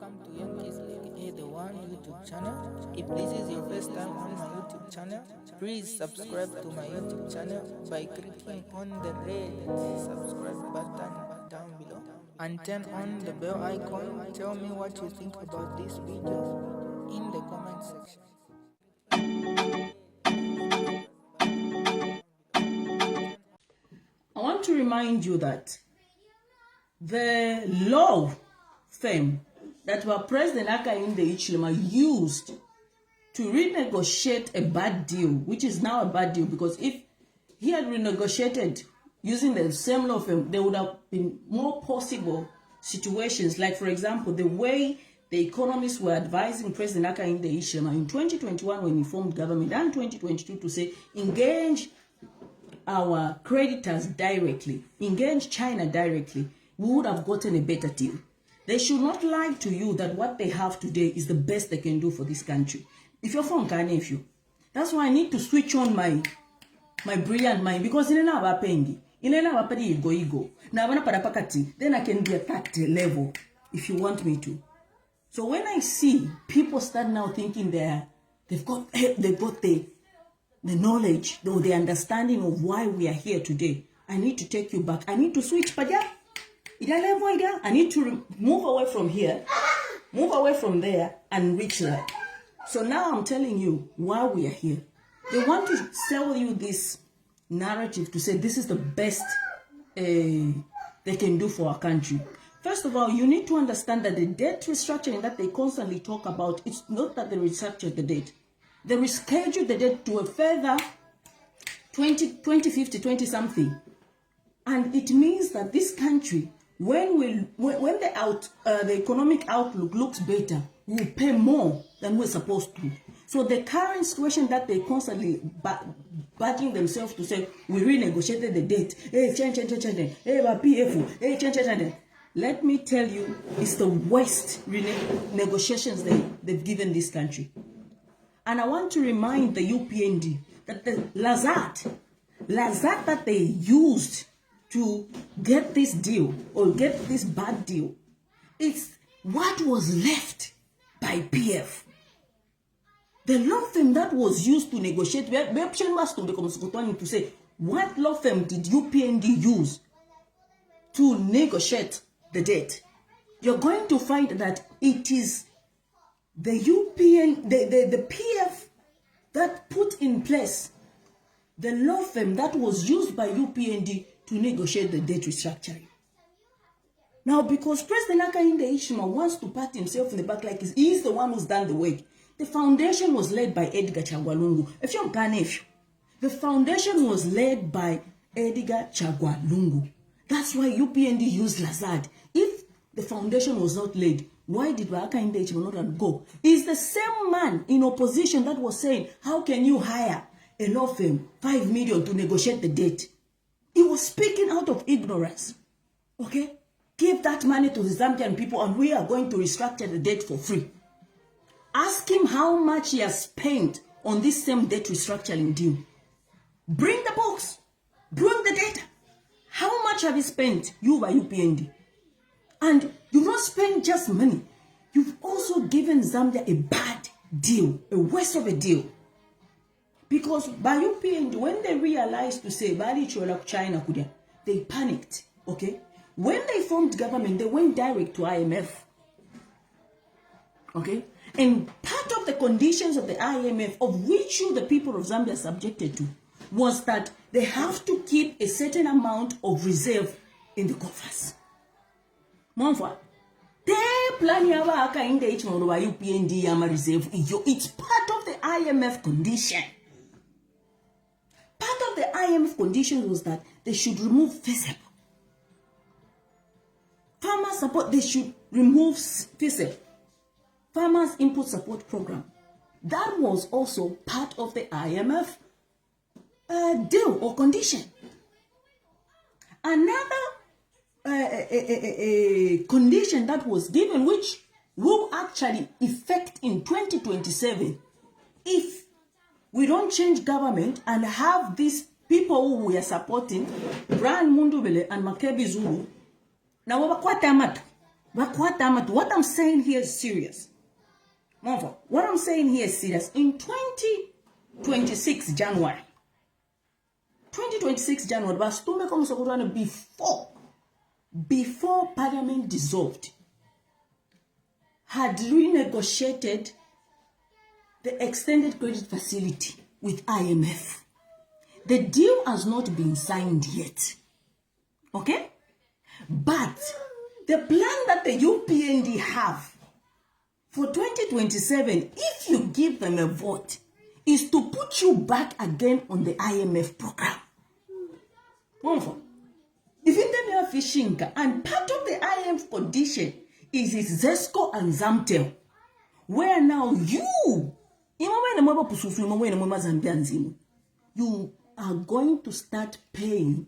welcome to Young Kizzy, the one YouTube channel. If this is your first time on my YouTube channel, please subscribe to my YouTube channel by clicking on the red subscribe button down below and turn on the bell icon. Tell me what you think about this video in the comment section. I want to remind you that the law firm that were President Hakainde Hichilema used to renegotiate a bad deal, which is now a bad deal, because if he had renegotiated using the same law firm, there would have been more possible situations. Like, for example, the way the economists were advising President Hakainde Hichilema in 2021 when he formed government, and 2022 to say, engage our creditors directly, engage China directly, we would have gotten a better deal. They should not lie to you that what they have today is the best they can do for this country. If you're from Ghana, that's why I need to switch on my brilliant mind, because in another pengi, in another ego, then I can be attacked level if you want me to. So when I see people start now thinking they've got the knowledge or the understanding of why we are here today, I need to take you back. I need to switch. I need to move away from here, move away from there, and reach that. So now I'm telling you why we are here. They want to sell you this narrative to say this is the best they can do for our country. First of all, you need to understand that the debt restructuring that they constantly talk about, it's not that they restructured the debt. They rescheduled the debt to a further 2050, 20 something. And it means that this country, when the economic outlook looks better, we'll pay more than we're supposed to. So the current situation that they constantly badging themselves to say, we renegotiated the debt, let me tell you, it's the worst negotiations they've given this country. And I want to remind the UPND that the Lazat that they used to get this deal or get this bad deal, it's what was left by PF. The law firm that was used to negotiate, to say, what law firm did UPND use to negotiate the debt? You're going to find that it is the the PF that put in place the law firm that was used by UPND to negotiate the debt restructuring. Now, because President Hakainde Hichilema wants to pat himself in the back like he's the one who's done the work, the foundation was led by Edgar Chagwa Lungu. If you're Ghana, the foundation was led by Edgar Chagwa Lungu. That's why UPND used Lazard. If the foundation was not laid, why did Hakainde Hichilema not go? He's the same man in opposition that was saying, how can you hire a law firm 5 million to negotiate the debt? He was speaking out of ignorance. Okay? Give that money to the Zambian people and we are going to restructure the debt for free. Ask him how much he has spent on this same debt restructuring deal. Bring the books. Bring the data. How much have you spent, you by UPND? And you've not spent just money. You've also given Zambia a bad deal, a waste of a deal. Because by UPND, when they realized to say, China, they panicked, okay? When they formed government, they went direct to IMF, okay? And part of the conditions of the IMF, of which you, the people of Zambia, subjected to, was that they have to keep a certain amount of reserve in the coffers. Monfwa, they plan Hakainde Hichilema UPND Yama reserve. It's part of the IMF condition. Part of the IMF condition was that they should remove Fiscal. Farmer support, they should remove Fiscal. Farmers Input Support Program. That was also part of the IMF deal or condition. Another condition that was given, which will actually affect in 2027 if we don't change government and have these people who we are supporting, Brian Mundubele and Makebi Zulu. Now, But what I'm saying here is serious. What I'm saying here is serious. In 2026 January, before Parliament dissolved, had renegotiated the extended credit facility with IMF. The deal has not been signed yet. Okay? But the plan that the UPND have for 2027, if you give them a vote, is to put you back again on the IMF program. If in them are fishing, and part of the IMF condition is ZESCO and ZAMTEL, where now you are going to start paying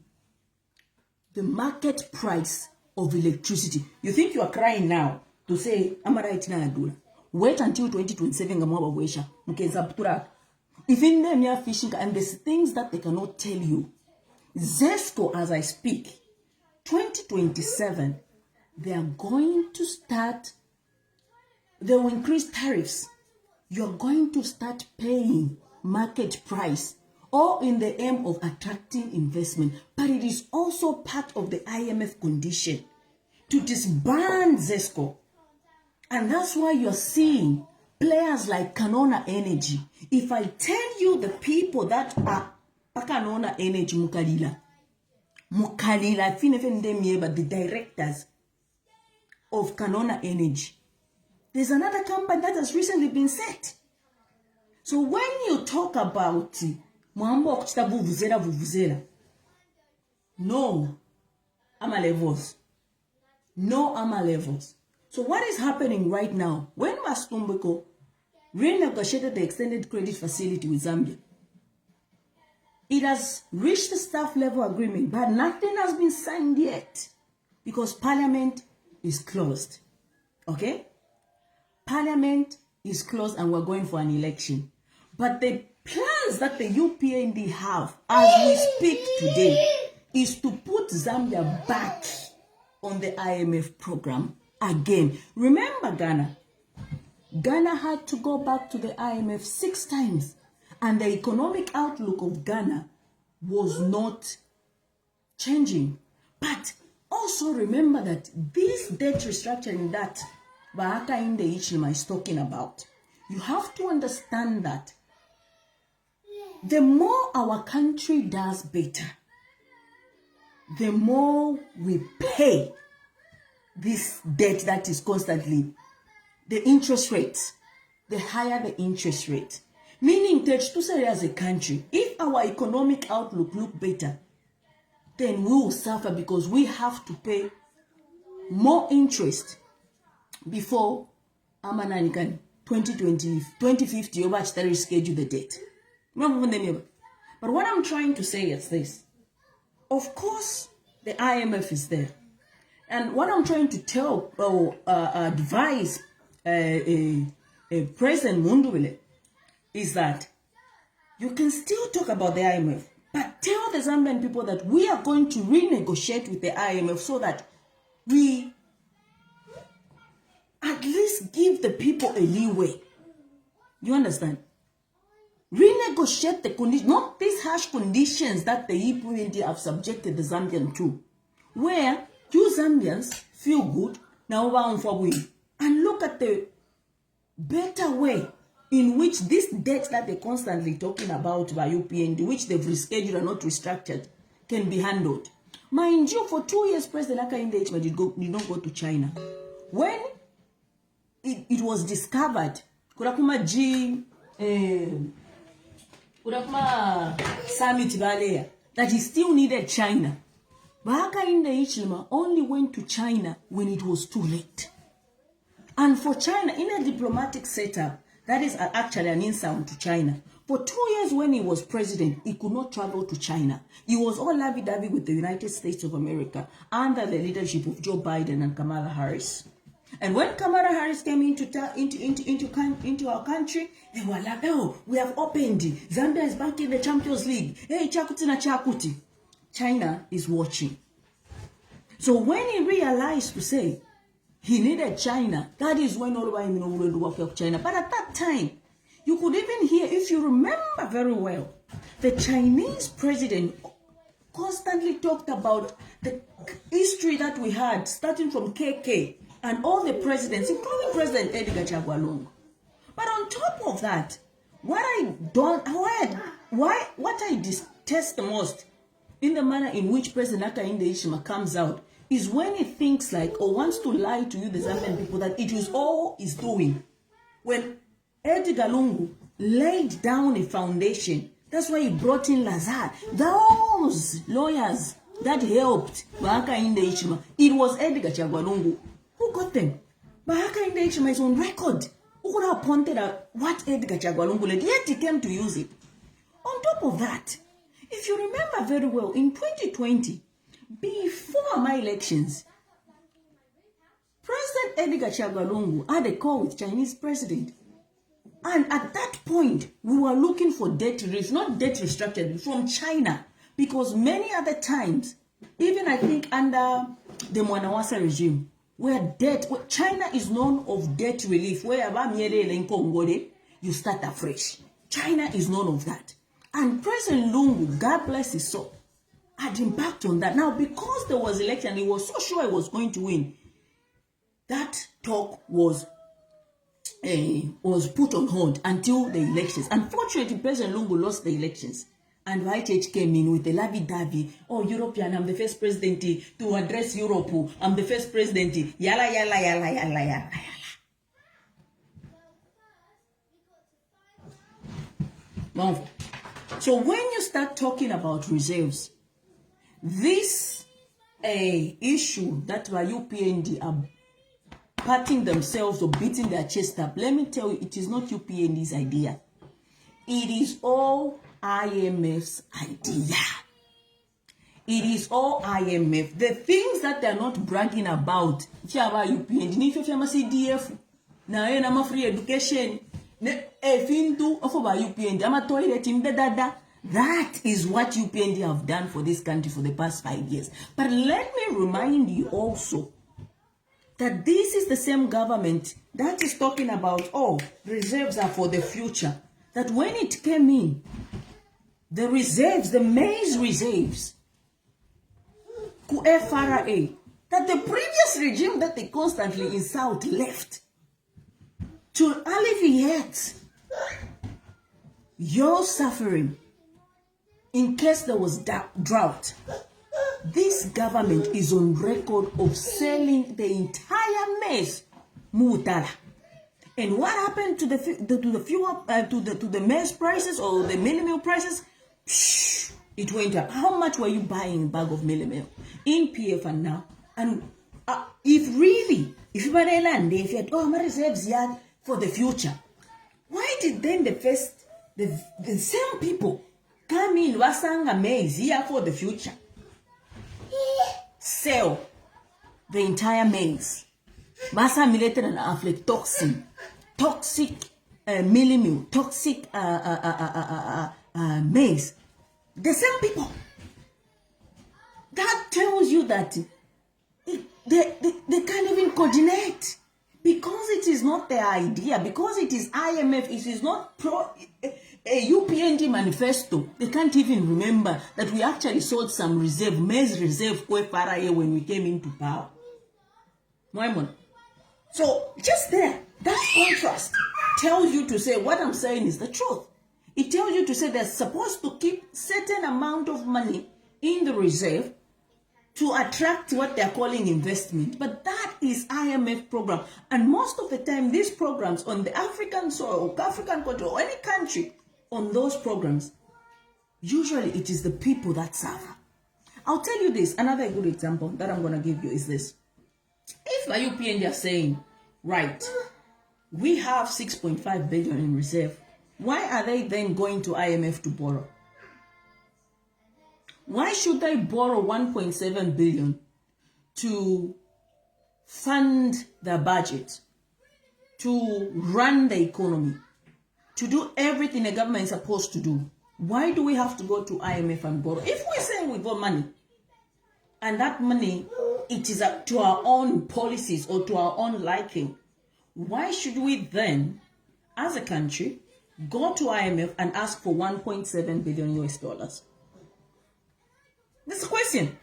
the market price of electricity. You think you are crying now to say, am I right now? Wait until 2027. If in them you are fishing, and there's things that they cannot tell you. ZESCO, as I speak, 2027, they are going to start, they will increase tariffs. You're going to start paying market price, all in the aim of attracting investment. But it is also part of the IMF condition to disband ZESCO. And that's why you're seeing players like Canona Energy. If I tell you the people that are Canona Energy Mukalila, the directors of Canona Energy, there's another company that has recently been set. So when you talk about no AMA levels. No AMA levels. So what is happening right now? When Mastumbeko renegotiated the extended credit facility with Zambia, it has reached the staff level agreement, but nothing has been signed yet because Parliament is closed. Okay? Parliament is closed and we're going for an election. But the plans that the UPND have as we speak today is to put Zambia back on the IMF program again. Remember Ghana? Ghana had to go back to the IMF 6 times. And the economic outlook of Ghana was not changing. But also remember that this debt restructuring that Bahaka Inde Ichima is talking about, you have to understand that the more our country does better, the more we pay this debt that is constantly, the interest rates, the higher the interest rate. Meaning that to say as a country, if our economic outlook look better, then we will suffer because we have to pay more interest before Amananikan 2050 over to reschedule the debt. But what I'm trying to say is this. Of course, the IMF is there. And what I'm trying to tell or advise President Mundubile is that you can still talk about the IMF, but tell the Zambian people that we are going to renegotiate with the IMF so that we at least give the people a leeway. You understand? Renegotiate the conditions, not these harsh conditions that the UPND have subjected the Zambian to, where you Zambians feel good, now and look at the better way in which this debt that they're constantly talking about by UPND, which they've rescheduled and not restructured, can be handled. Mind you, for 2 years, President Hakainde Hichilema did not go to China. When it was discovered, Kurakuma Summit Valea, that he still needed China. But Hakainde Hichilema only went to China when it was too late. And for China, in a diplomatic setup, that is actually an insult to China. For 2 years when he was president, he could not travel to China. He was all lovey-dovey with the United States of America under the leadership of Joe Biden and Kamala Harris. And when Kamala Harris came into our country, they were like, oh, we have opened. Zambia is back in the Champions League. Hey, Chakuti na Chakuti. China is watching. So when he realized to say, he needed China. That is when all of him would work of China. But at that time, you could even hear, if you remember very well, the Chinese president constantly talked about the history that we had, starting from KK and all the presidents, including President Edgar Chagwa Lungu. But on top of that, what I detest the most in the manner in which President Hakainde Hichilema comes out is when he thinks like, or wants to lie to you, the Zambian people, that it was all he's doing. When Edgar Lungu laid down a foundation, that's why he brought in Lazard. Those lawyers that helped Hakainde Hichilema, it was Edgar Chagwa Lungu who got them. But Hakainde Hichilema is on record. Who could have pointed out what Edgar Chagwa Lungu did, yet he came to use it. On top of that, if you remember very well, in 2020, before my elections, President Edgar Chagwa Lungu had a call with Chinese president. And at that point, we were looking for debt relief, not debt restructuring, from China. Because many other times, even I think under the Mwanawasa regime, where China is known of debt relief, where you start afresh. China is known of that. And President Lungu, God bless his soul, had impact on that. Now, because there was election, he was so sure he was going to win, that talk was put on hold until the elections. Unfortunately, President Lungu lost the elections. And YHH came in with a lovey-dovey, oh, European, I'm the first president to address Europe. I'm the first president. Yala, yala, yala, yala, yala, yala. So when you start talking about reserves, this issue that the UPND are patting themselves or beating their chest up, let me tell you, it is not UPND's idea. It is all IMF's idea. It is all IMF. The things that they're not bragging about, UPND, CDF, na free education, that is what UPND have done for this country for the past 5 years. But let me remind you also that this is the same government that is talking about, oh, reserves are for the future. That when it came in, the reserves, the maize reserves, FRA, that the previous regime that they constantly insult left to alleviate your suffering in case there was drought. This government is on record of selling the entire maize mutala. And what happened to the maize prices or the mealie meal prices? It went up. How much were you buying a bag of mealie meal in PF and now? And if you land, if you had my reserves yet for the future, why did then the same people come in wasanga maize here for the future? Sell the entire maize. Masa related and aflatoxin, toxic mealie meal, toxic maize. The same people. That tells you that they can't even coordinate. Because it is not their idea, because it is IMF, it is not a UPND manifesto. They can't even remember that we actually sold some reserve, maize reserve, when we came into power. So just there, that contrast tells you to say what I'm saying is the truth. It tells you to say they're supposed to keep certain amount of money in the reserve to attract what they're calling investment. But that is IMF program. And most of the time, these programs on the African soil, or African country, or any country on those programs, usually it is the people that suffer. I'll tell you this, another good example that I'm going to give you is this. If my UPND are saying, right, we have 6.5 billion in reserve, why are they then going to IMF to borrow? Why should they borrow 1.7 billion to fund the budget, to run the economy, to do everything the government is supposed to do? Why do we have to go to IMF and borrow? If we're saying we got money, and that money, it is up to our own policies or to our own liking, why should we then, as a country, go to IMF and ask for 1.7 billion US dollars? That's a question.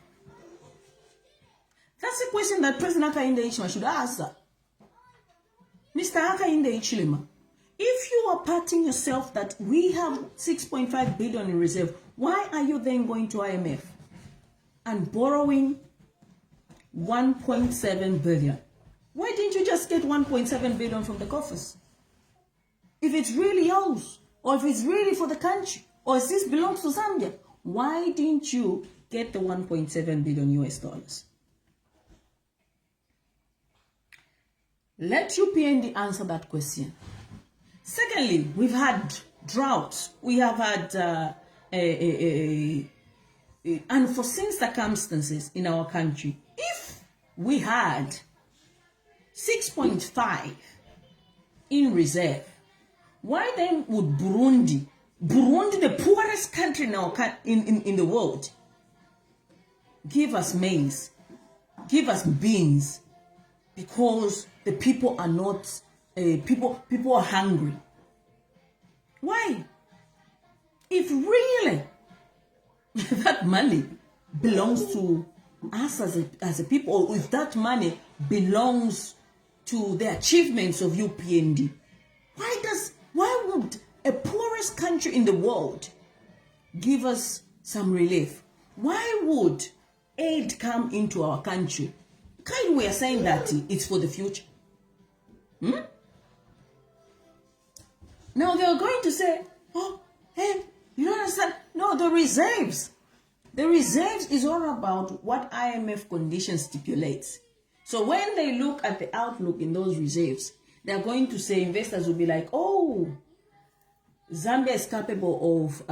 That's a question that President Hakainde Hichilema should answer. Mr. Hakainde Hichilema, if you are patting yourself that we have 6.5 billion in reserve, why are you then going to IMF and borrowing 1.7 billion? Why didn't you just get 1.7 billion from the coffers? If it's really yours, or if it's really for the country, or if this belongs to Zambia, why didn't you get the 1.7 billion US dollars? Let UPND answer that question. Secondly, we've had droughts. We have had unforeseen circumstances in our country. If we had 6.5 in reserve, why then would Burundi, the poorest country in, in the world, give us maize, give us beans, because the people are not, people are hungry? Why? If really that money belongs to us as a people, or if that money belongs to the achievements of UPND, why would a poorest country in the world give us some relief? Why would aid come into our country? Kind we are saying that it's for the future. Now they are going to say, oh, hey, you don't understand. No, the reserves. The reserves is all about what IMF conditions stipulates. So when they look at the outlook in those reserves, they're going to say, investors will be like, oh, Zambia is capable of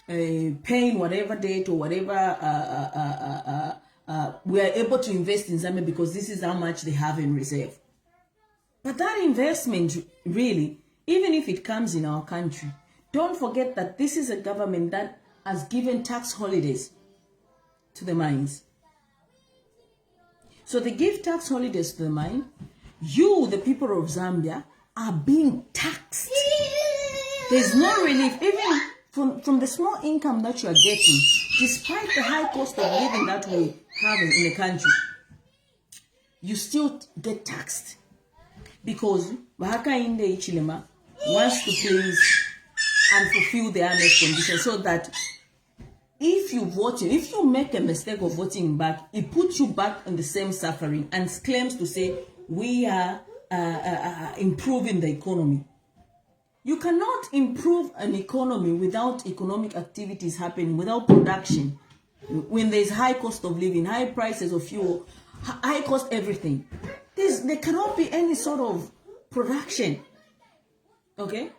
paying whatever debt or whatever we are able to invest in Zambia because this is how much they have in reserve. But that investment, really, even if it comes in our country, don't forget that this is a government that has given tax holidays to the mines. So they give tax holidays to the mine. You, the people of Zambia, are being taxed. There's no relief, even from the small income that you are getting, despite the high cost of living that we have in the country. You still get taxed because Hakainde Hichilema wants to please and fulfill the IMF conditions, so that if you vote, if you make a mistake of voting back, it puts you back in the same suffering and claims to say we are improving the economy. You cannot improve an economy without economic activities happening, without production. When there's high cost of living, high prices of fuel, high cost everything, there cannot be any sort of production. Okay?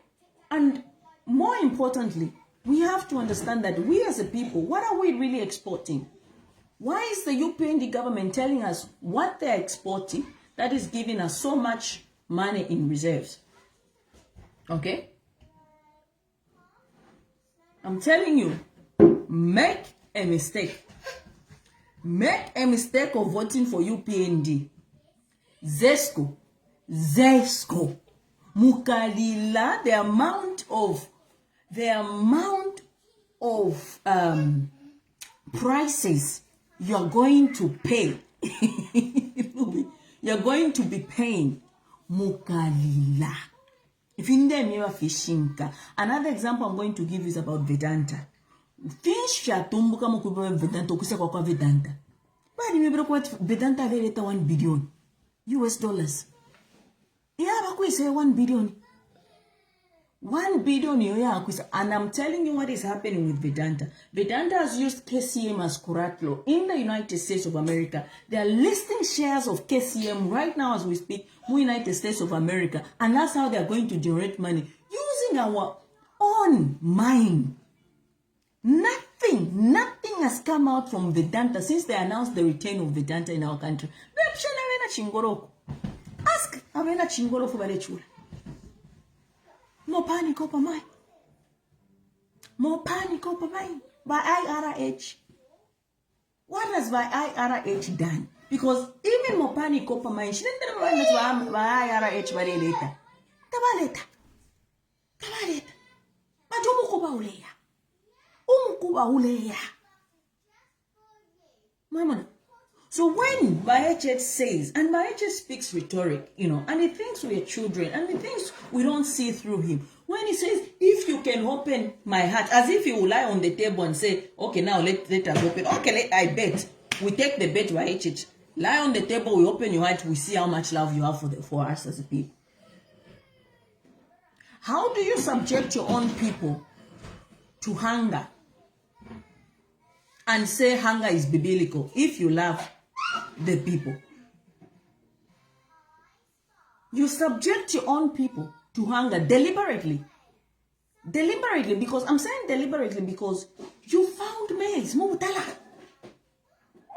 And more importantly, we have to understand that we as a people, what are we really exporting? Why is the UPND government telling us what they're exporting that is giving us so much money in reserves? Okay? I'm telling you, make a mistake. Make a mistake of voting for UPND. Zesco, Mukalila, the amount of prices you're going to pay. You're going to be paying Mukalila. If in them you are fishing. Another example I'm going to give is about Vedanta. Fish ya tumbuka mukubwa Vedanta kusa kwa Vedanta. Bali mibro kwa Vedanta veleta 1 billion US dollars. Yeah, bakwe say 1 billion. 1 billion yoya akwisa. And I'm telling you what is happening with Vedanta. Vedanta has used KCM as collateral in the United States of America. They are listing shares of KCM right now as we speak in the United States of America. And that's how they are going to generate money. Using our own mind. Nothing has come out from Vedanta since they announced the return of Vedanta in our country. Ask Avena Chingoro for Barechula. More panic over mine. More panic over mine. By IRH. What has my IRH done? Because even Mopani Kopa mine, she didn't know that my IRH by later. Tabaleta. Tabaleta. Majomo Kuba Uleya. Kuba Uleya. Mama. So when Bayeche says, and Bayeche speaks rhetoric, and he thinks we're children, and he thinks we don't see through him. When he says, if you can open my heart, as if he will lie on the table and say, okay, now let us open. Okay, I bet. We take the bet, Bayeche. Lie on the table, we open your heart, we see how much love you have for us as a people. How do you subject your own people to hunger and say hunger is biblical if you love the people? You subject your own people to hunger deliberately. Because I'm saying deliberately because you found maize, mutala.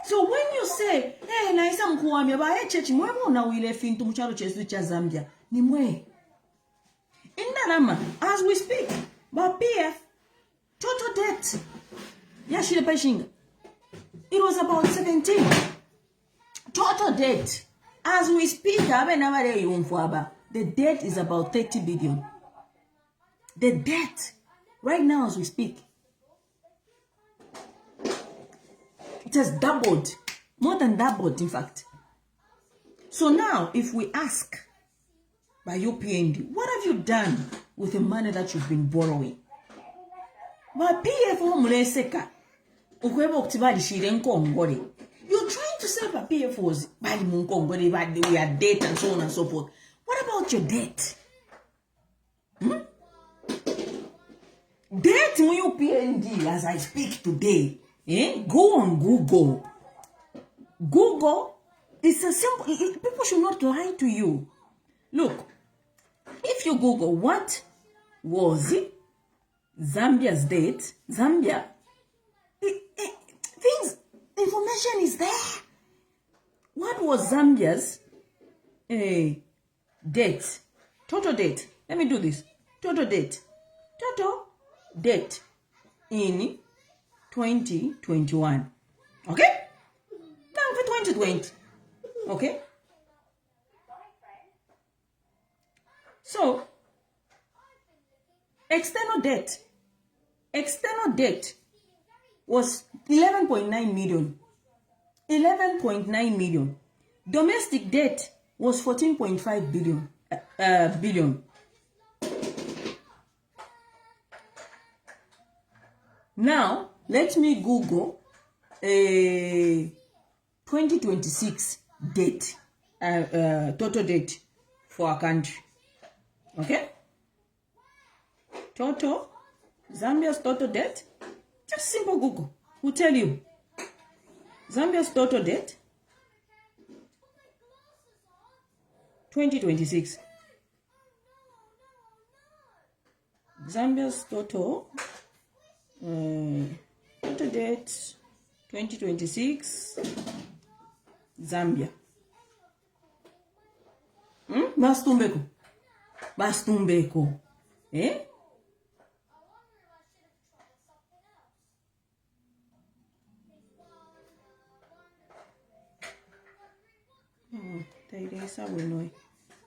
So when you say, hey, naisa mkuwamia ba church mwebo na wile fintu mchalo chesu cha Zambia, ni mwe. In Narama, as we speak, ba PF, total debt. Yashile Pashinga. It was about 17. Total debt. As we speak, the debt is about 30 billion. The debt, right now as we speak, it has doubled. More than doubled, in fact. So now, if we ask by UPND, what have you done with the money that you've been borrowing? You're trying to say that PF was bad, we are debt and so on and so forth. What about your debt? Debt UPND as I speak today. Go on Google. Google is a simple. People should not lie to you. Look, if you Google what was Zambia's debt, Zambia, information is there. What was Zambia's debt? Total debt. Let me do this. Total debt in 2021. Okay? Now for 2020. Okay? So, external debt was 11.9 million. 11.9 million. Domestic debt was 14.5 billion. Now, let me Google 2026 debt, total debt for our country. Okay? Zambia's total debt, just simple Google will tell you. Zambia's total debt, 2026. Zambia's total debt, 2026, Zambia. Bastumbeko.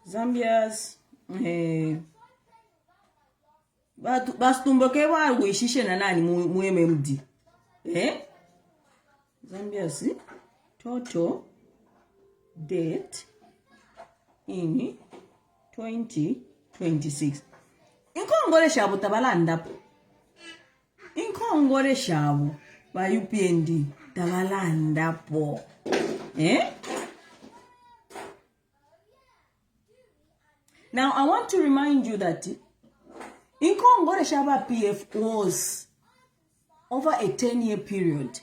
Zambia's bastumbeke wa wishishe na nani MMD. Zambia's total debt in 2026. Inkongole shabu tabalanda. Inkongole shabu ba UPND tabalanda po. Now I want to remind you that Inkongole Shaba PF was over a 10-year period.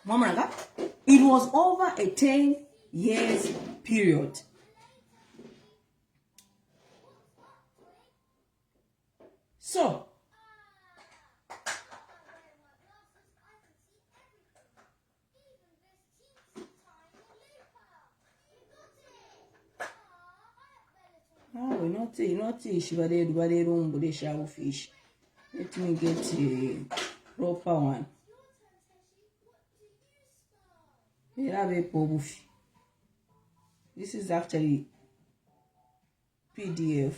It was over a 10 years period. So, not fish, but they shall fish. Let me get a proper one. This is actually PDF.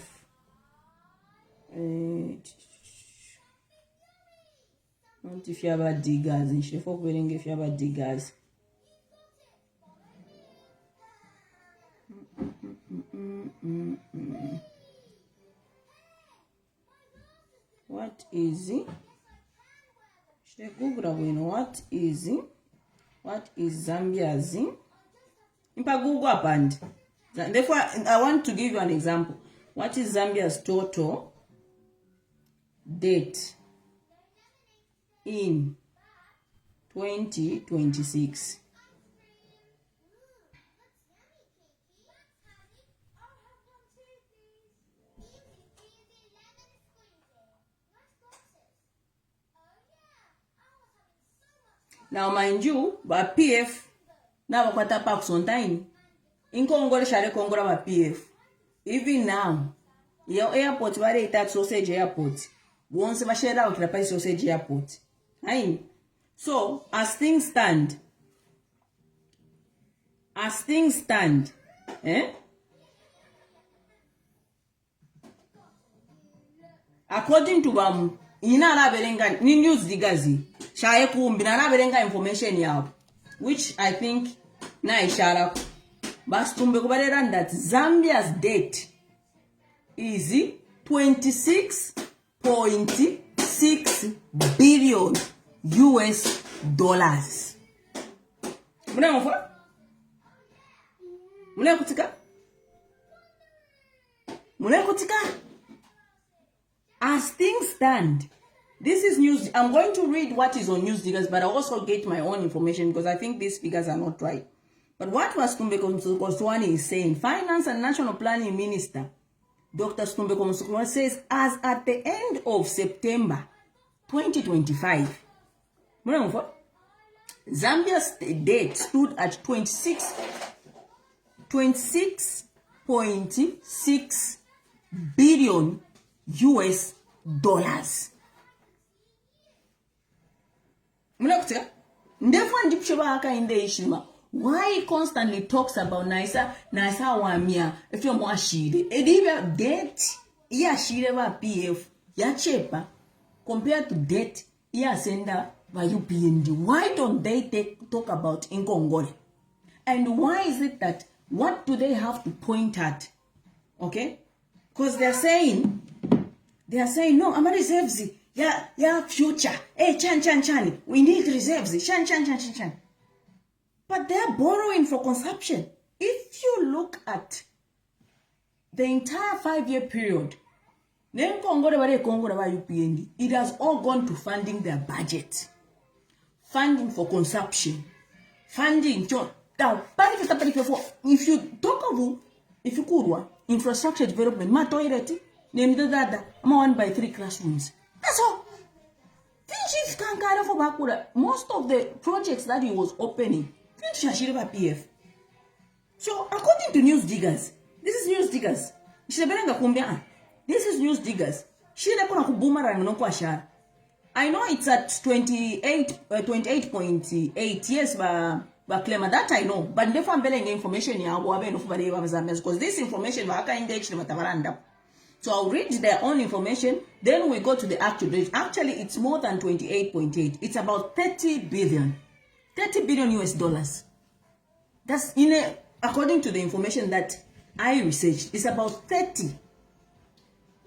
Not if you have a diggers and she folk willing if you have a diggers. What is it? Should I Google what is it? What is Zambia's? Impa Google band. Therefore, I want to give you an example. What is Zambia's total debt in 2026? Now, mind you, but PF now what tax on time. In Congo, shall Congo about PF. Even now, your airport where they tax sausage airport. Once I share out the price sausage airport. So as things stand, according to inana berenga ni news digazi shaye kumbi na berenga information yao, which I think na ishara bas tumbe kubalera that Zambia's debt is 26.6 billion US dollars. Muna kutika. As things stand, this is news. I'm going to read what is on news figures, but I also get my own information because I think these figures are not right. But what was Tumbeko Msukoswani is saying, Finance and National Planning Minister, Dr. Tumbeko Msukoswani says, as at the end of September 2025, Zambia's debt stood at 26.6 billion US dollars. Why he constantly talks about Naisa Wamia, if you're more shide, and even debt, yeah, she never PF, yeah, cheaper compared to debt, yeah, sender by UPND. Why don't they talk about Nkongole? And why is it that what do they have to point at? Okay? Because they're saying, no, I'm reserves. Yeah, future. Hey, chan. We need reserves. Chan. But they're borrowing for consumption. If you look at the entire 5-year period, it has all gone to funding their budget, funding for consumption, funding. Now, if you talk about, if you could, infrastructure development, name the data, 1 by 3 classrooms. That's all. Most of the projects that he was opening, PF. So, according to news diggers, this is news diggers. This is news diggers. I know it's at 28.8. Yes, but claim that I know. But never am information because this information so I'll read their own information. Then we go to the actual rate. Actually, it's more than 28.8. It's about 30 billion US dollars. That's according to the information that I researched. It's about 30.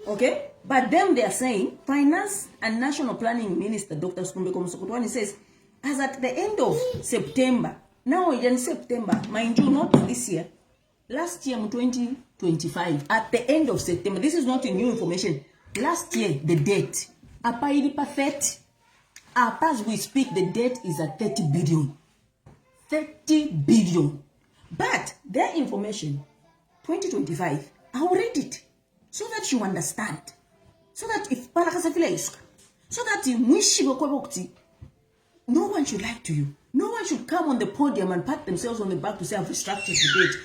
Okay? But then they are saying, Finance and National Planning Minister Dr. Skumbeko Musokotwani says, as at the end of September, now in September, mind you, not this year, last year, 2025, at the end of September, this is not a new information. Last year, the debt, as we speak, the debt is at 30 billion. 30 billion. But their information, 2025, I'll read it so that you understand. So that if so that no one should lie to you. No one should come on the podium and pat themselves on the back to say I've restructured the debt.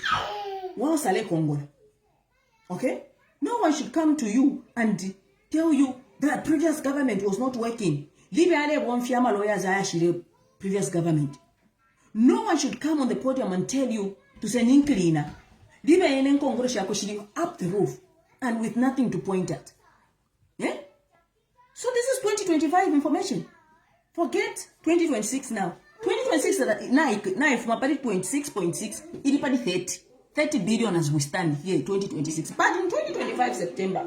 Okay? No one should come to you and tell you that previous government was not working. Leave one firma lawyers previous government. No one should come on the podium and tell you to send in cleaner. Up the roof and with nothing to point at. Yeah? So this is 2025 information. Forget 2026 now. 2026 now if my 0.6, it is 30 billion as we stand here in 2026. But in 2025 September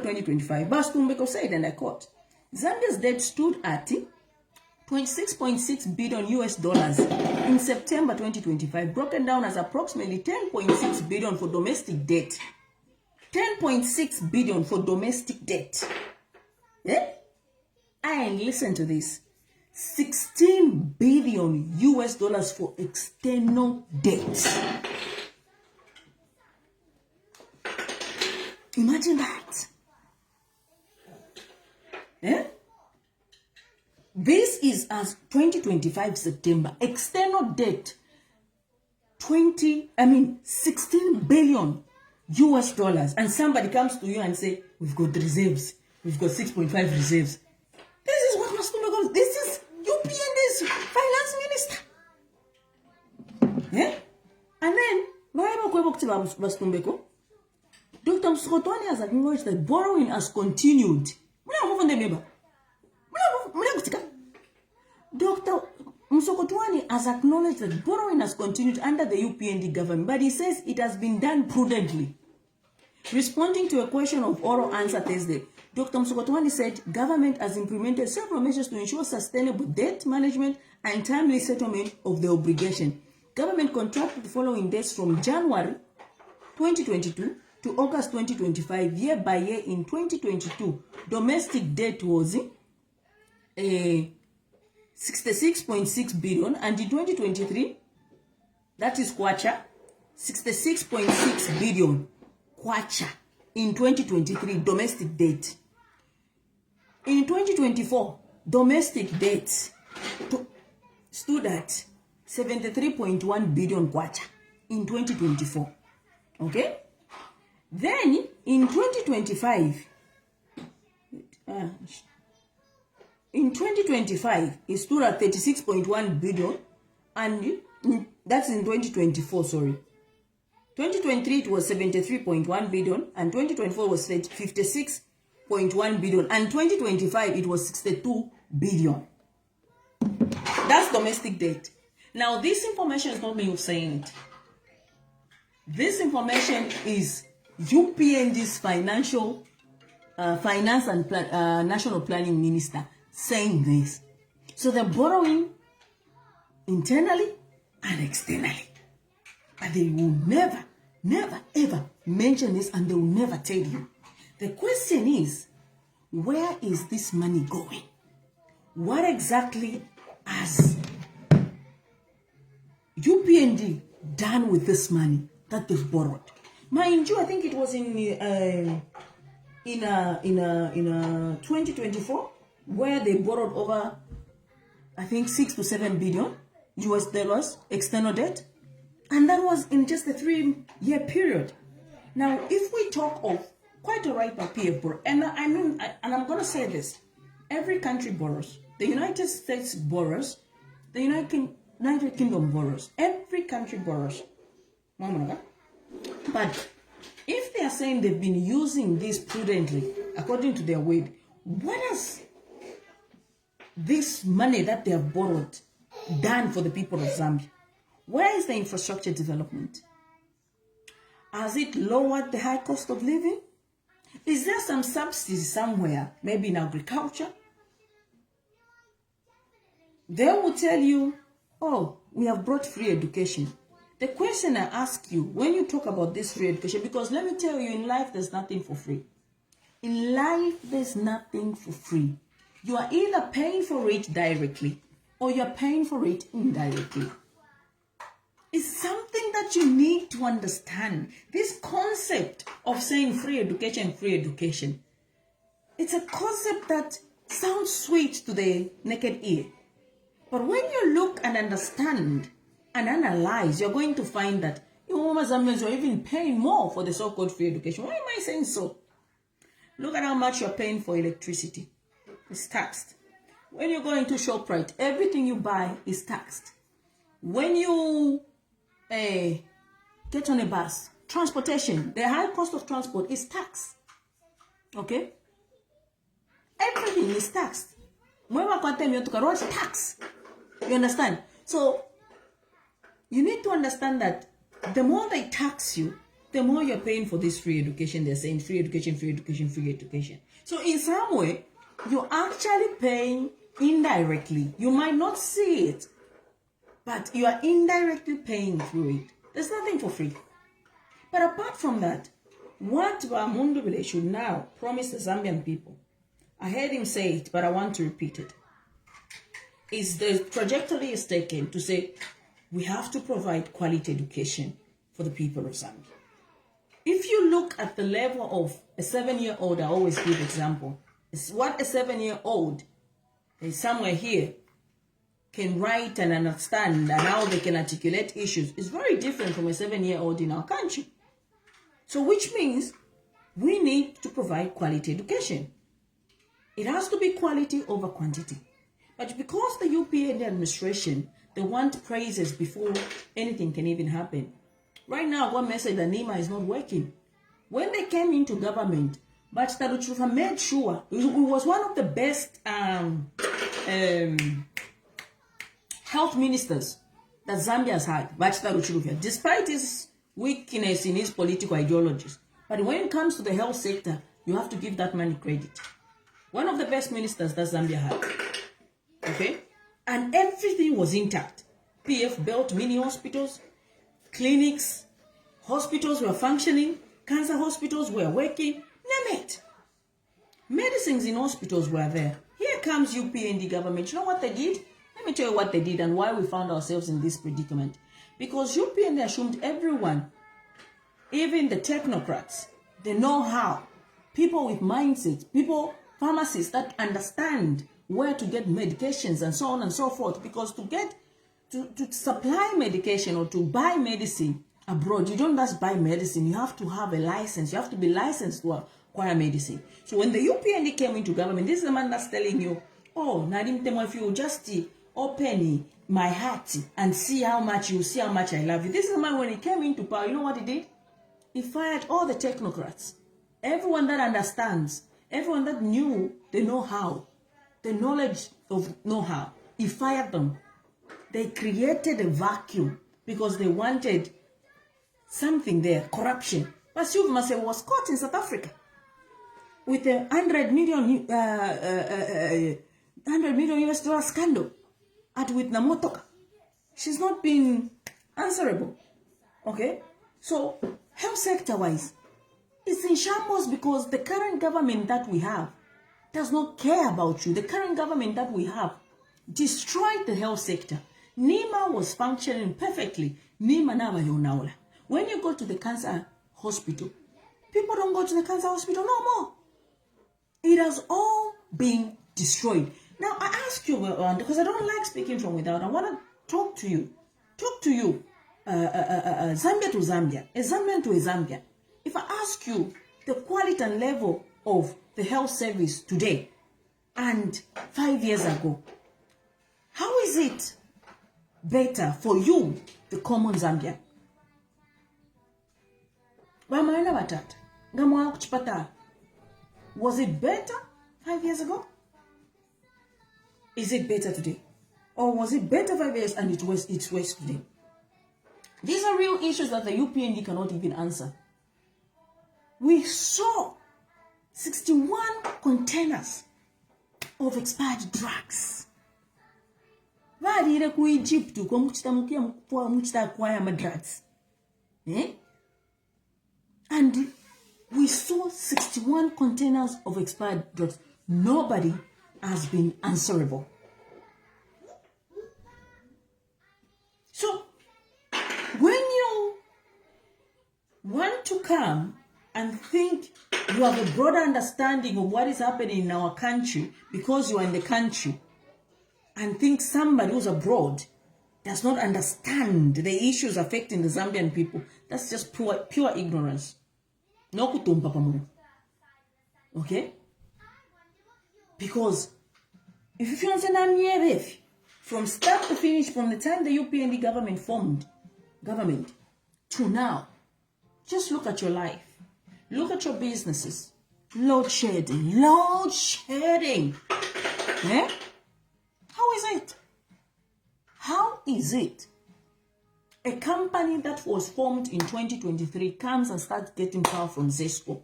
2025, Bastumbeko said, and I quote, Zambia's debt stood at 26.6 billion US dollars in September 2025, broken down as approximately 10.6 billion for domestic debt. 10.6 billion for domestic debt. Eh? And listen to this. 16 billion US dollars for external debt. Imagine that. Eh? This is as 2025 September. External debt 16 billion US dollars. And somebody comes to you and say, we've got reserves. We've got 6.5 reserves. This is what Mastumbe goes. This is UPND's finance minister. Yeah? And then, Dr. Msokotwane has acknowledged that borrowing has continued. Dr. Msokotwane has acknowledged that borrowing has continued under the UPND government, but he says it has been done prudently. Responding to a question of oral answer Thursday, Dr. Msokotwane said government has implemented several measures to ensure sustainable debt management and timely settlement of the obligation. Government contracted the following dates from January 2022 to August 2025. Year by year in 2022, domestic debt was 66.6 billion, and in 2023, that is kwacha, 66.6 billion kwacha in 2023 domestic debt. In 2024, domestic debt stood at 73.1 billion kwacha in 2024. Okay? Then in 2025, it stood at 36.1 billion, and that's in 2024, sorry. 2023 it was 73.1 billion, and 2024 was 56.1 billion, and 2025 it was 62 billion. That's domestic debt. Now, this information is not me who's saying it. This information is UPND's finance and national planning minister saying this. So they're borrowing internally and externally. But they will never, ever mention this, and they will never tell you. The question is, where is this money going? What exactly has UPND done with this money that they've borrowed? Mind you, I think it was in 2024 where they borrowed over, I think, 6 to 7 billion US dollars external debt, and that was in just a 3-year period. Now, if we talk of quite a right of PF, and I'm going to say this: every country borrows. The United States borrows. The United Kingdom borrows. Every country borrows. But if they are saying they've been using this prudently, according to their word, what has this money that they have borrowed done for the people of Zambia? Where is the infrastructure development? Has it lowered the high cost of living? Is there some subsidy somewhere, maybe in agriculture? They will tell you, oh, we have brought free education. The question I ask you, when you talk about this free education, because let me tell you, in life, there's nothing for free. In life, there's nothing for free. You are either paying for it directly or you're paying for it indirectly. It's something that you need to understand. This concept of saying free education, it's a concept that sounds sweet to the naked ear. But when you look and understand and analyze, you're going to find that Zambians are even paying more for the so-called free education. Why am I saying so? Look at how much you're paying for electricity. It's taxed. When you go into ShopRite, everything you buy is taxed. When you get on a bus, transportation, the high cost of transport is taxed. Okay? Everything is taxed. Road tax. You understand? So you need to understand that the more they tax you, the more you're paying for this free education. They're saying free education, free education, free education. So in some way, you're actually paying indirectly. You might not see it, but you are indirectly paying through it. There's nothing for free. But apart from that, what Mundubile should now promise the Zambian people, I heard him say it, but I want to repeat it, is the trajectory is taken to say we have to provide quality education for the people of Zambia. If you look at the level of a 7-year-old, I always give example, it's what a 7-year-old is somewhere here can write and understand and how they can articulate issues is very different from a 7-year-old in our country. So which means we need to provide quality education. It has to be quality over quantity. But because the UPND administration, they want praises before anything can even happen. Right now, one message that NEMA is not working. When they came into government, but Taruchufa made sure it was one of the best health ministers that Zambia has had, Bachita Ruchurufia, despite his weakness in his political ideologies. But when it comes to the health sector, you have to give that man credit. One of the best ministers that Zambia had. Okay? And everything was intact. PF built mini hospitals, clinics, hospitals were functioning, cancer hospitals were working, name it. Medicines in hospitals were there. Here comes UPND government. You know what they did? Let me tell you what they did and why we found ourselves in this predicament. Because UPND assumed everyone, even the technocrats, the know-how, people with mindsets, people, pharmacists that understand where to get medications and so on and so forth. Because to get, to supply medication or to buy medicine abroad, you don't just buy medicine, you have to have a license. You have to be licensed to acquire medicine. So when the UPND came into government, this is the man that's telling you, oh, Nadim Temo, if you just open my heart and see how much I love you. This is the man, when he came into power, you know what he did? He fired all the technocrats. Everyone that understands, everyone that knew the know-how, the knowledge of know-how, he fired them. They created a vacuum because they wanted something there, corruption. But Massew was caught in South Africa with a $100 million US dollar scandal with Namotoka. She's not been answerable. Okay? So, health sector-wise, it's in shambles because the current government that we have does not care about you. The current government that we have destroyed the health sector. NEMA was functioning perfectly. NEMA never yonaula. When you go to the cancer hospital, people don't go to the cancer hospital no more. It has all been destroyed. Now, I ask you, because I don't like speaking from without, I want to talk to you. Zambia to Zambia, a Zambian to a Zambian. If I ask you the quality and level of the health service today and 5 years ago, how is it better for you, the common Zambian? Was it better 5 years ago? Is it better today? Or was it better 5 years and it's worse today? These are real issues that the UPND cannot even answer. We saw 61 containers of expired drugs. Ku Egypt acquire drugs. And we saw 61 containers of expired drugs. Nobody has been answerable. So, when you want to come and think you have a broader understanding of what is happening in our country because you are in the country, and think somebody who's abroad does not understand the issues affecting the Zambian people, that's just pure ignorance. No kutumpa pamoja. Okay? Because If you understand, from start to finish, from the time the UPND government formed, to now, just look at your life. Look at your businesses. Load shedding. Yeah? How is it? How is it? A company that was formed in 2023 comes and starts getting power from Zesco,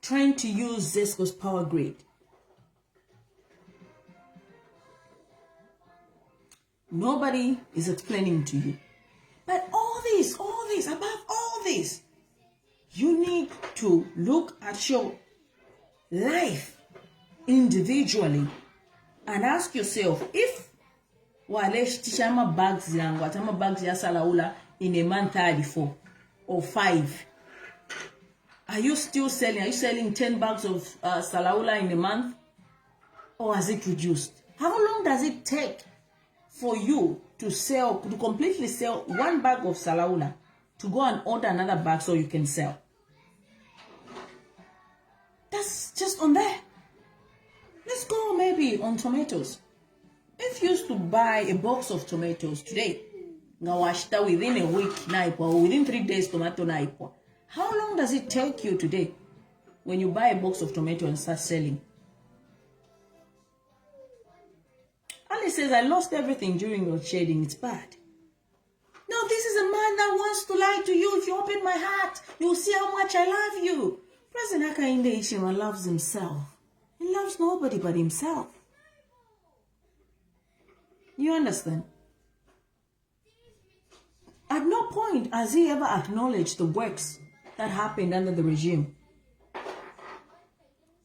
trying to use Zesco's power grid. Nobody is explaining to you. But all this, above all this, you need to look at your life individually and ask yourself, if Tishama bags ya Salaula in a month 34 or 5, are you still selling? Are you selling 10 bags of Salaula in a month? Or has it reduced? How long does it take for you to completely sell 1 bag of Salaula, to go and order another bag so you can sell? That's just on there. Let's go maybe on tomatoes. If you used to buy a box of tomatoes today, within a week, or within 3 days, tomato, how long does it take you today when you buy a box of tomato and start selling? Ali says, I lost everything during your shading. It's bad. No, this is a man that wants to lie to you. If you open my heart, you'll see how much I love you. President Hakainde Hichilema loves himself. He loves nobody but himself. You understand? At no point has he ever acknowledged the works that happened under the regime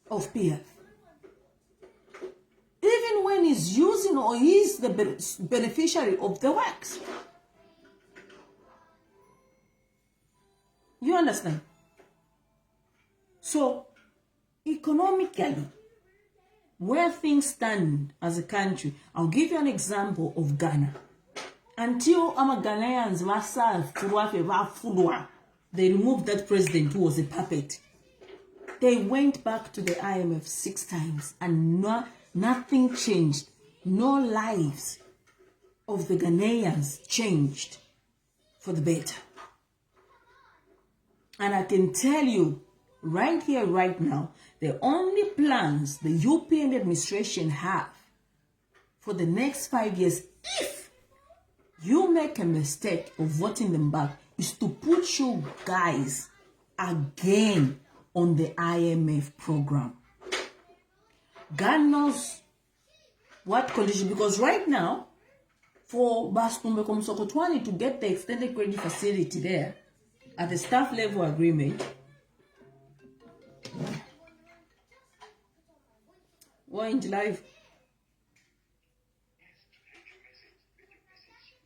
of PF. Even when he's using or he's the beneficiary of the works. You understand? So, economically, where things stand as a country, I'll give you an example of Ghana. Until Ghanaians they removed that president who was a puppet. They went back to the IMF 6 times and nothing changed. No lives of the Ghanaians changed for the better. And I can tell you right here, right now, the only plans the UPND administration have for the next 5 years, if you make a mistake of voting them back, is to put you guys again on the IMF program. God knows what condition, because right now, for Baskumbe Komsokotwani to get the extended credit facility there at the staff level agreement, we're in live.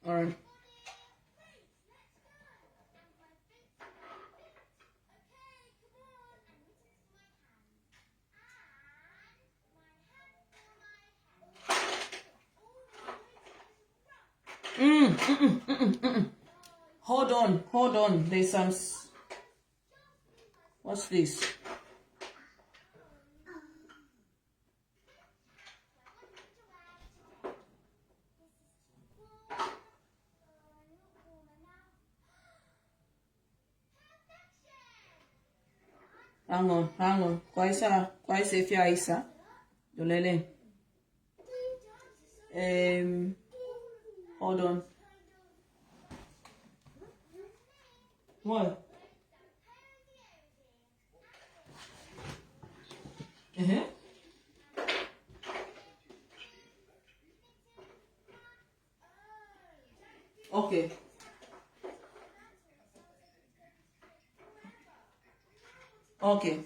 All right. Hold on. There's some. What's this? Hang on. Kwaisa Fia Isa. Dolele. Hold on. What? Okay. Okay.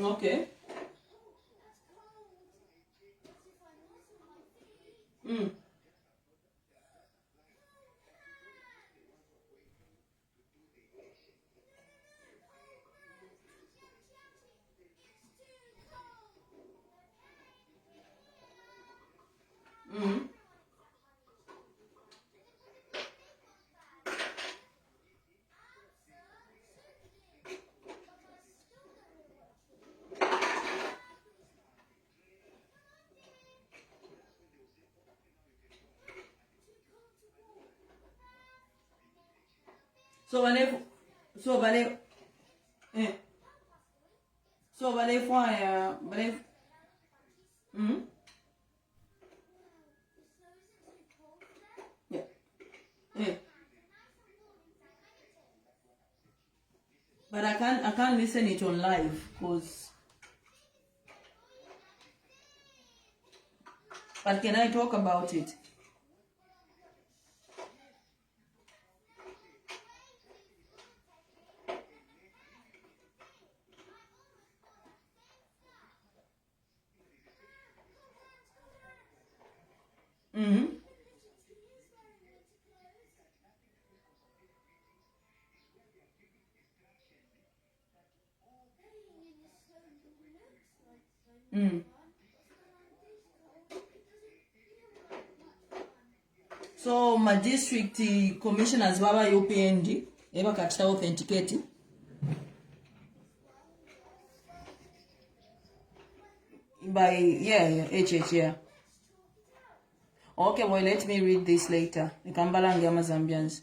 Okay. So when they, so when they, eh, so when they find, when they, yeah, yeah. But I can't listen it on live, cause. But can I talk about it? So my district commissioners baba UPND eba kakita authenticate by HH, yeah. Okay, well, let me read this later. Ikambalangi Zambians.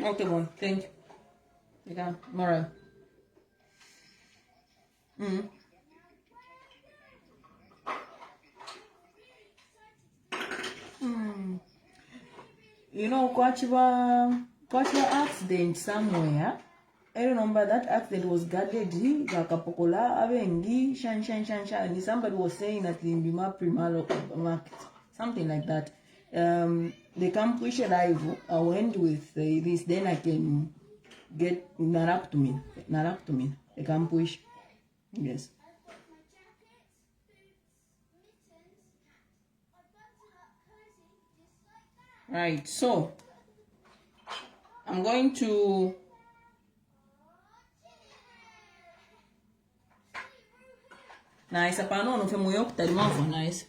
Okay, boy, thank you. Yeah, Mara. You know, Kwachiba accident somewhere. I remember that accident was guarded. Gakapokola, Abengi, Shan, and somebody was saying that in Bima Primalo market, something like that. They can push a live. I went with this, then I can get Naraptumin. They can push. Yes. Right, so I'm going to nice apano no femo yok talimavo nice.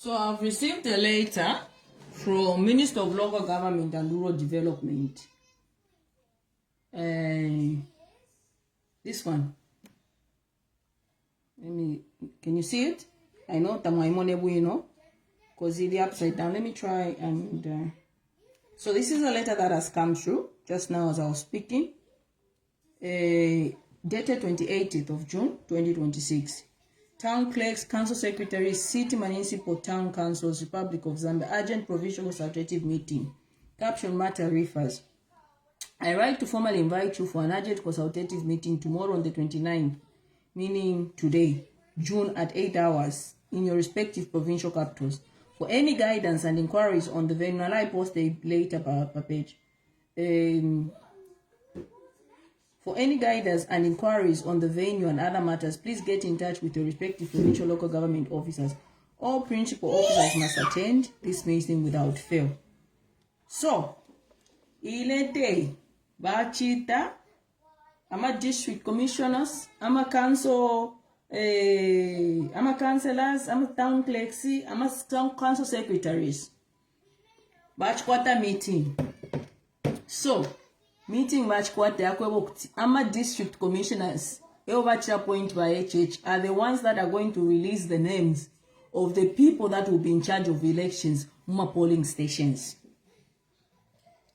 So I've received a letter from Minister of Local Government and Rural Development. This one. Can you see it? I know Tamaimonebu, you know, because it's upside down. Let me try and. So this is a letter that has come through just now as I was speaking. Dated 28th of June, 2026. Town clerks, council secretaries, city municipal town councils, Republic of Zambia, urgent provincial consultative meeting. Caption matter refers. I write to formally invite you for an urgent consultative meeting tomorrow on the 29th, meaning today, June at 8 hours, in your respective provincial capitals, For any guidance and inquiries on the venue, and I post a later per page. For any guidance and inquiries on the venue and other matters, please get in touch with your respective provincial local government officers. All principal officers must attend this meeting without fail. So, ile day, bachita, ama district commissioners, ama council, ama councillors, ama town clerks, ama town council secretaries. Batch quarter meeting. So, meeting batch quarter yakwebokuti ama district commissioners appointed by HH are the ones that are going to release the names of the people that will be in charge of elections muma polling stations.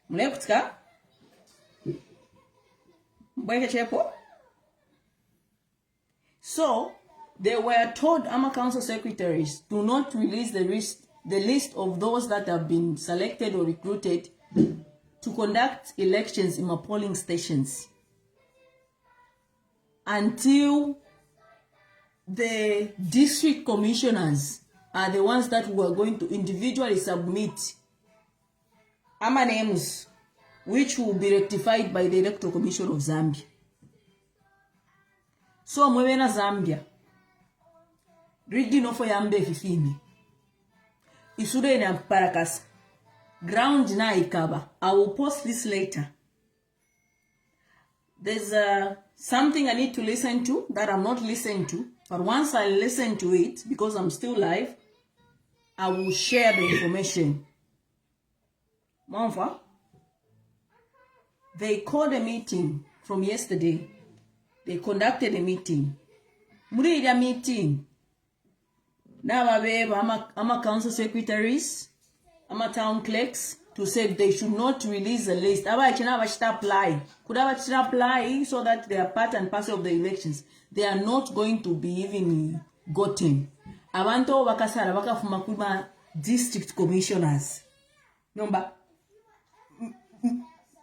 Mlekutka? Mbweke chepo? So, they were told ama council secretaries do not release the list of those that have been selected or recruited to conduct elections in my polling stations until the district commissioners are the ones that were going to individually submit ama names, which will be rectified by the Electoral Commission of Zambia. So mwena Zambia rigi for yambe fifini isude na parakas ground na ikaba. I will post this later. There's something I need to listen to that I'm not listening to, but once I listen to it, because I'm still live, I will share the information. Monfa, they called a meeting from yesterday. They conducted a meeting. Murida meeting. Now I'm council secretaries, I'm town clerks, to say they should not release the list. Apply. Could apply so that they are part and parcel of the elections. They are not going to be even gotten. Abantu bakasara bakafuma kuba district commissioners. Number.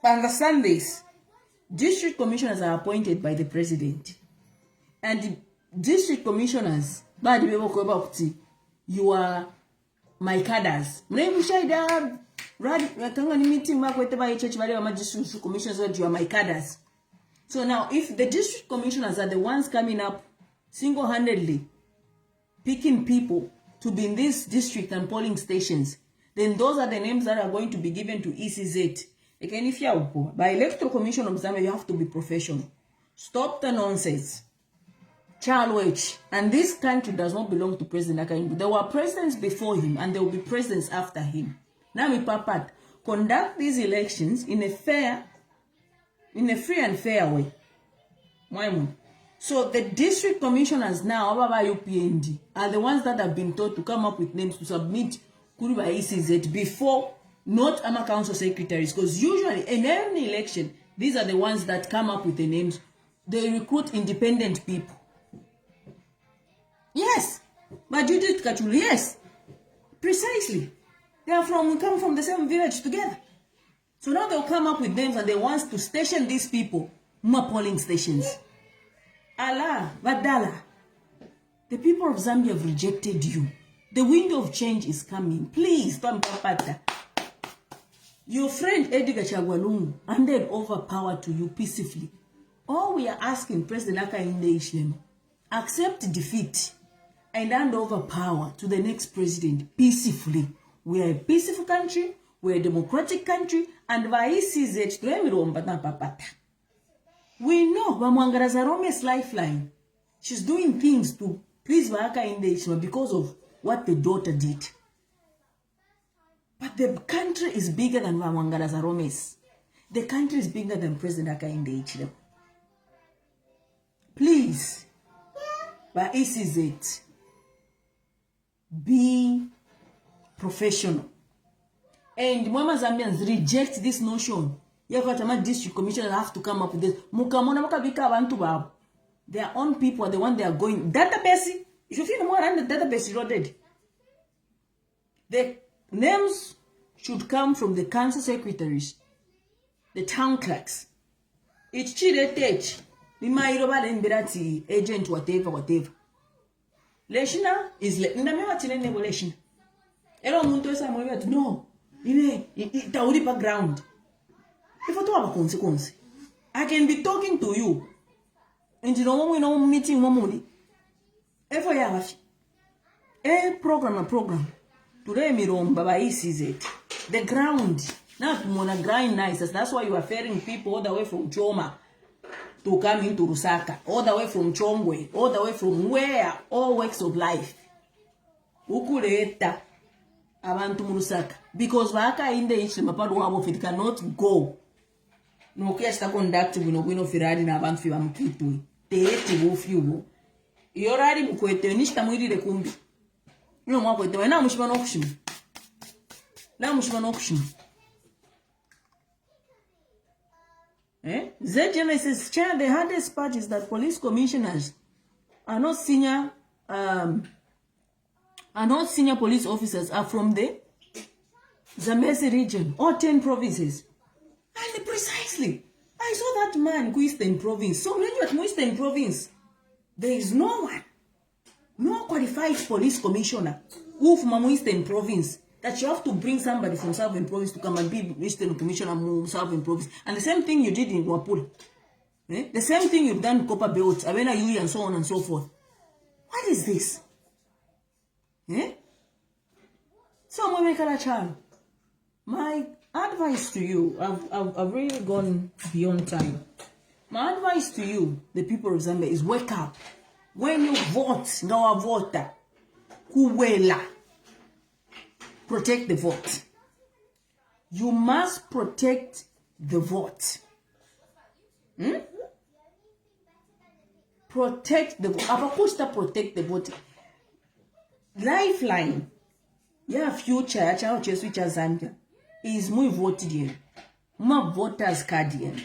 Understand this. District commissioners are appointed by the president. And the district commissioners, you are my cadres. Commissioners, you are my cadres. So now, if the district commissioners are the ones coming up single-handedly, picking people to be in this district and polling stations, then those are the names that are going to be given to ECZ. Again, if you are by Electoral Commission of Zambia, you have to be professional. Stop the nonsense. Charles, and this country does not belong to President Akaindu. There were presidents before him, and there will be presidents after him. Now, we papat conduct these elections in a free and fair way. So the district commissioners now, UPND, are the ones that have been told to come up with names to submit Kuriba ECZ before, not AMA council secretaries, because usually in any election, these are the ones that come up with the names. They recruit independent people. Yes, but you did Kachulu, yes, precisely. They are we come from the same village together. So now they'll come up with names and they want to station these people, more polling stations. Allah, Badala, the people of Zambia have rejected you. The window of change is coming. Please, don't papata. Your friend Edgar Chagwalungu handed over power to you peacefully. All we are asking President Akainde, accept defeat and hand over power to the next president peacefully. We are a peaceful country, we are a democratic country, and we know Bamwangarazarome's lifeline. She's doing things to please Akainde because of what the daughter did. But the country is bigger than Bamwangarazarome's. The country is bigger than President Akainde. Please, but ECZ, be professional. And Mama Zambians reject this notion. District commissioners have to come up with this. Their own people are the one they are going. Database, if you feel more than the database is loaded. The names should come from the council secretaries, the town clerks. It's Chidetech. Agent, whatever. Leshina is Leshina. Ero muntu esamwe betu no. Ine itauri background. If I talk about consequence, I can be talking to you. And you know when we know meeting momuli. If I have a program. Today me rom baba is it. The ground. Now to wanna grind nice. That's why you are ferrying people all the way from Choma to come into Lusaka, all the way from Chongwe, all the way from where all works of life. Ukuleta abantu mu Lusaka because waka in the issue mapado wabo fit cannot go. No kesta conduct bino firadi na abantu fiba mkitwe. Teeti bufyubo. Yorari mukwete nishita mwirire kumbi. No mwakwete wana mushima no kushima. La mushima no kushima. Genesis chair, the hardest part is that police commissioners are not senior police officers are from the Zambezi region or 10 provinces. And precisely, I saw that man Eastern province. So when you're at Eastern province, there is no qualified police commissioner who from Eastern province. That you have to bring somebody from Southern Province to come and be Eastern Commissioner from Southern Province. And the same thing you did in Wapula. The same thing you've done in Copper Belt, Avena Yui, and so on and so forth. What is this? So, Child, my advice to you, I've really gone beyond time. My advice to you, the people of Zambia, is wake up. When you vote, no voter, kuwela. Protect the vote. You must protect the vote. Protect the vote. Abakusta protect the vote. Lifeline. Yeah, future. Chao chesu cha Zambia is muy voted in. Ma voters card in.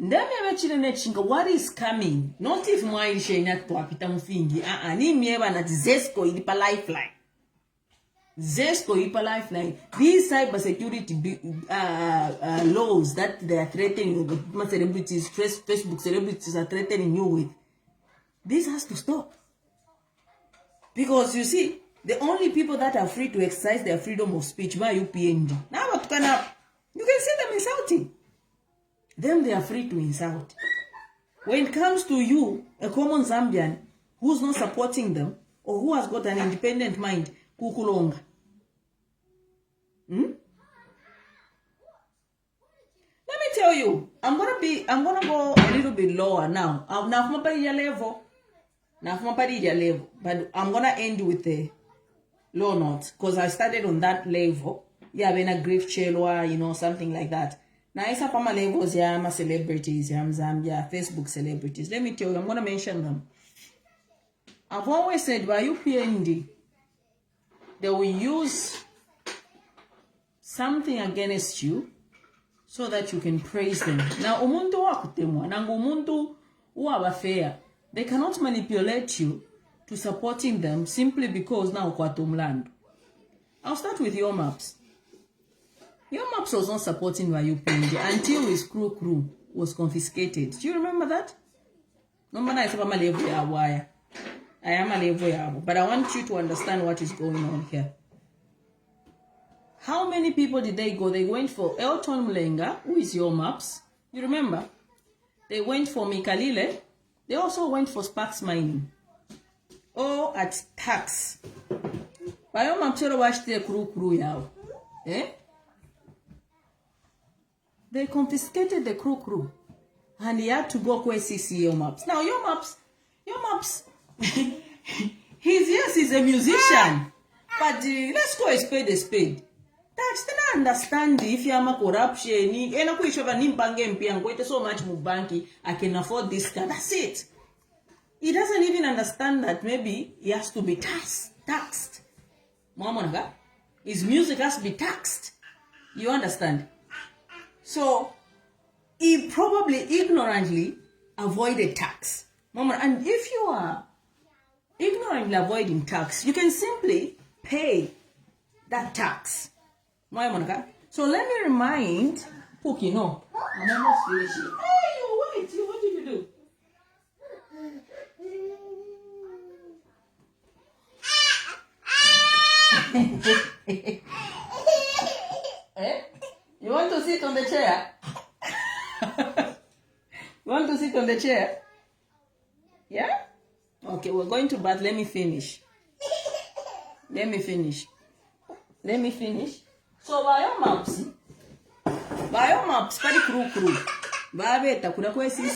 Ndame abechile nechinga what is coming. Not if mwa ilishe inatu apita mfingi. Ni mieba na Zesco ilipa lifeline. Zesco Ipa Lifeline. These cybersecurity laws that they are threatening celebrities, Facebook celebrities are threatening you with. This has to stop. Because you see, the only people that are free to exercise their freedom of speech by UPND. Now you can see them insulting. Them they are free to insult. When it comes to you, a common Zambian who's not supporting them or who has got an independent mind, kukulonga. Let me tell you, I'm gonna go a little bit lower now. Now from level, but I'm gonna end with the low notes because I started on that level. Yeah, when a grief chelwa, something like that. Now it's up on my levels, yeah, I'm a celebrities, yeah, Zambia, Facebook celebrities. Let me tell you, I'm gonna mention them. I've always said by UPND, they will use something against you so that you can praise them. Now, umuntu wakutemwa, nangu umuntu uwabafea. They cannot manipulate you to supporting them simply because now kwatumlandu. I'll start with your maps. Your maps was not supporting my UPND until his crew was confiscated. Do you remember that? No matter if I'm a level wire. I am a level, but I want you to understand what is going on here. How many people did they go? They went for Elton Mlenga, who is your maps. You remember? They went for Mikalile. They also went for Sparks Mining. Or at tax. Bayo mapchero washte crew yao. They confiscated the crew. And he had to go to CCO maps. Now your maps, he's a musician. But let's go a spade. That's the understand if you are corruption, so much banki, I can afford this car. That's it. He doesn't even understand that maybe he has to be taxed. His music has to be taxed. You understand? So he probably ignorantly avoided tax. And if you are ignorantly avoiding tax, you can simply pay that tax. So let me remind Pookie, no, I'm almost finished. Hey, wait, what did you do? Eh? You want to sit on the chair? You want to sit on the chair? Yeah? Okay, we're going to bath. Let me finish. Let me finish. So, biomaps, pari crew. Babeta, kuna kwesi.